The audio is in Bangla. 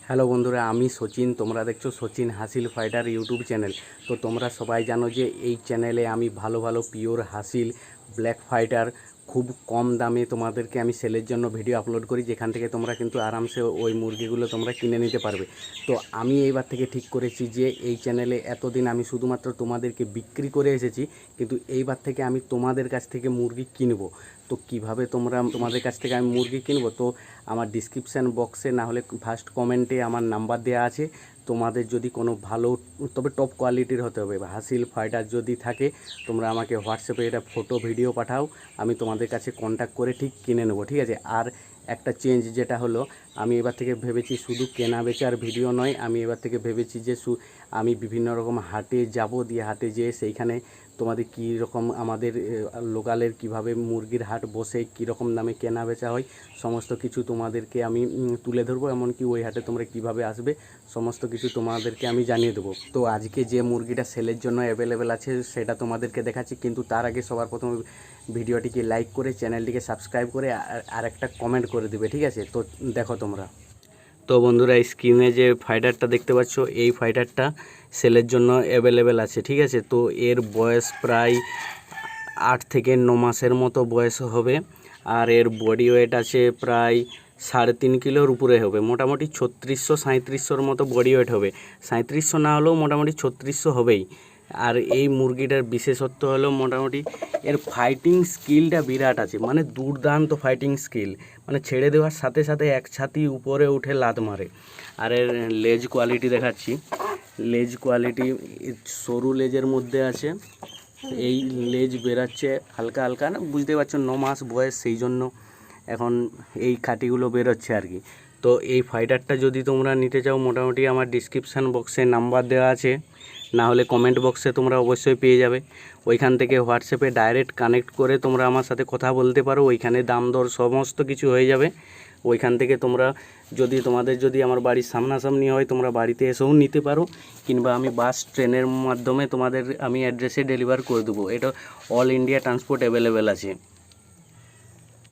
হ্যালো বন্ধুরা, আমি সচিন। তোমরা দেখছো সচিন হাসিল ফাইটার ইউটিউব চ্যানেল। তো তোমরা সবাই জানো যে এই চ্যানেলে আমি ভালো ভালো পিওর হাসিল ব্ল্যাক ফাইটার খুব কম দামে তোমাদেরকে আমি সেলের জন্য ভিডিও আপলোড করি, যেখান থেকে তোমরা কিন্তু আরামসে ওই মুরগিগুলো তোমরা কিনে নিতে পারবে। তো আমি এইবার থেকে ঠিক করেছি যে এই চ্যানেলে এতদিন আমি শুধুমাত্র তোমাদেরকে বিক্রি করে এসেছি, কিন্তু এইবার থেকে আমি তোমাদের কাছ থেকে মুরগি কিনবো। তো কিভাবে তোমাদের কাছ থেকে আমি মুরগি কিনবো, তো আমার ডিসক্রিপশান বক্সে না হলে ফার্স্ট কমেন্টে আমার নাম্বার দেওয়া আছে। তোমাদের যদি কোনো ভালো, তবে টপ কোয়ালিটির হতে হবে, হাসিল ফাইটার যদি থাকে, তোমরা আমাকে হোয়াটসঅ্যাপে এটা ফটো ভিডিও পাঠাও, আমি তোমাদের কাছে কন্ট্যাক্ট করে ঠিক কিনে নেবো, ঠিক আছে। আর একটা চেঞ্জ যেটা হলো, আমি এবার থেকে ভেবেছি শুধু কেনা বেচার ভিডিও নয়, আমি এবার থেকে ভেবেছি যে আমি বিভিন্ন রকম হাটে যাব, দিয়ে হাটে যেয়ে সেইখানে তোমাদের কী রকম আমাদের লোকালের কিভাবে মুরগির হাট বসে, কী রকম দামে কেনা বেচা হয়, সমস্ত কিছু তোমাদেরকে আমি তুলে ধরবো। এমনকি ওই হাটে তোমরা কিভাবে আসবে সমস্ত কিছু তোমাদেরকে আমি জানিয়ে দেবো। তো আজকে যে মুরগিটা সেলের জন্য অ্যাভেলেবেল আছে সেটা তোমাদেরকে দেখাচ্ছি, কিন্তু তার আগে সবার প্রথমে ভিডিওটিকে লাইক করে চ্যানেলটিকে সাবস্ক্রাইব করে আর একটা কমেন্ট করে দেবে, ঠিক আছে। তো দেখো তোমরা। তো বন্ধুরা, স্ক্রিনে যে ফাইটারটা দেখতে পাচ্ছ, এই ফাইটারটা সেলের জন্য অ্যাভেলেবেল আছে, ঠিক আছে। তো এর বয়স প্রায় 8 থেকে 9 মাসের মতো বয়স হবে, আর এর বডি ওয়েট আছে প্রায় 3.5 কিলোর উপরে হবে, মোটামুটি 3600-3700 মতো বডি ওয়েট হবে। 3700 না হলেও মোটামুটি 3600 হবেই। আর এই মুরগিটার বিশেষত্ব হলো মোটামুটি এর ফাইটিং স্কিলটা বিরাট আছে, মানে দুর্দান্ত ফাইটিং স্কিল, মানে ছেড়ে দেওয়ার সাথে সাথে এক ছাতি উপরে উঠে লাত মারে। আর এর লেজ কোয়ালিটি দেখাচ্ছি, লেজ কোয়ালিটি সরু লেজের মধ্যে আছে, এই লেজ বেরাচ্ছে হালকা হালকা, না বুঝতে পারছো, 9 মাস বয়স, সেই জন্য এখন এই খাঁটিগুলো বেরোচ্ছে আর কি। তো এই ফাইটারটা যদি তোমরা নিতে চাও, মোটামুটি আমার ডিসক্রিপশান বক্সে নাম্বার দেওয়া আছে, না হলে কমেন্ট বক্সে তোমরা অবশ্যই পেয়ে যাবে। ওইখান থেকে হোয়াটসঅ্যাপে ডাইরেক্ট কানেক্ট করে তোমরা আমার সাথে কথা বলতে পারো, ওইখানে দাম দর সমস্ত কিছু হয়ে যাবে। ওইখান থেকে তোমরা তোমাদের যদি আমার বাড়ির সামনাসামনি হয়, তোমরা বাড়িতে এসেও নিতে পারো, কিংবা আমি বাস ট্রেনের মাধ্যমে তোমাদের আমি অ্যাড্রেসে ডেলিভার করে দেবো। এটা অল ইন্ডিয়া ট্রান্সপোর্ট অ্যাভেলেবেল আছে।